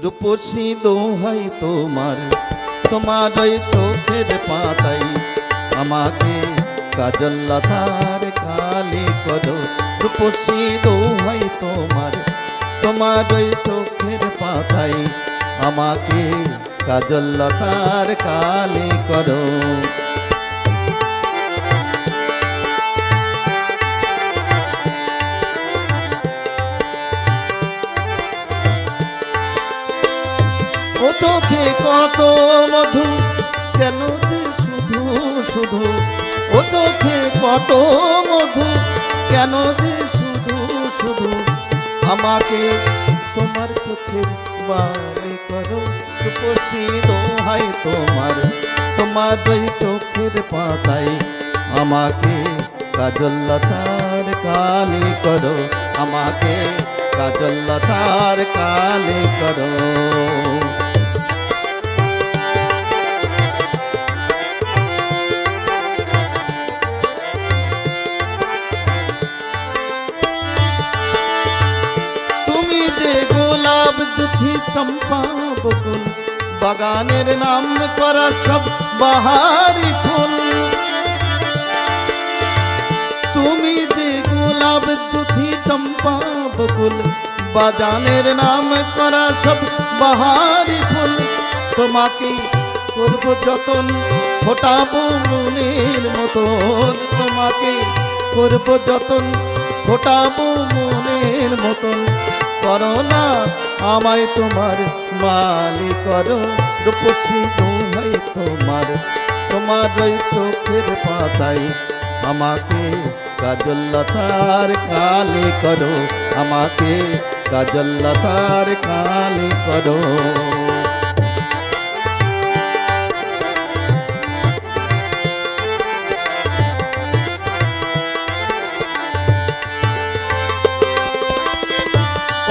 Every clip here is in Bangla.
রূপসী দোহাই তোমার, তোমার ওই চোখের পাতাই আমাকে কাজল লতার কালি করো। রূপসী দোহাই তোমার, তোমার ওই চোখের পাতাই আমাকে কাজল লতার কালি করো। ও চোখে কত মধু, কেন যে শুধু শুধু, ও চোখে কত মধু, কেন যে শুধু শুধু, আমাকে তোমার চোখের বালি করো। রূপসী দোহাই তোমার, তোমার ওই চোখের পাতাই আমাকে কাজল লতার কালি করো, আমাকে কাজল লতার কালি করো। গোলাপ জুথি চম্পা বকুল, বাগানের নাম করা সব বাহারি ফুল। তুমি যে গোলাপ জুথি চম্পা বকুল, বাগানের নাম করা সব বাহারি ফুল। তোমাকে করব যতন, ফোটাবো মনের মতন, তোমাকে করব যতন, ফোটাবো মনের মতন। করো না আমায় তোমার মালি করো। রূপসী দোহাই তোমার, তোমার ওই চোখের পাতাই আমাকে কাজল লতার কালি করো, আমাকে কাজল লতার কালি করো।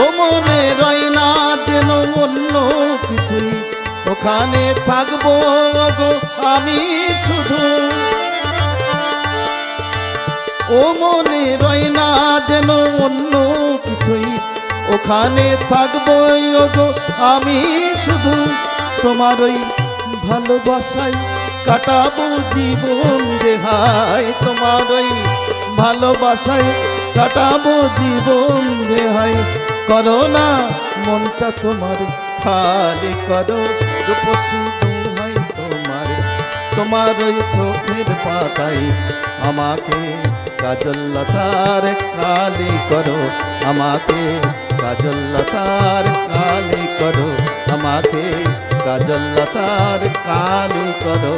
ও মনে রয় না যেন অন্য কিছুই, ওখানে থাকবো গো আমি শুধু। ও মনে রয় না যেন অন্য কিছুই, ওখানে থাকবো গো আমি শুধু। তোমার ওই ভালোবাসায় কাটাবো জীবন রেহাই, তোমার ওই ভালোবাসায় কাটাবো জীবন রেহাই। করো না মনটা তোমার খালি করো। রূপসী দোহাই তোমার, তোমার ওই চোখের পাতাই আমাকে কাজল লতার কালি করো, আমাকে কাজল লতার কালি করো, আমাকে কাজল লতার কালি করো।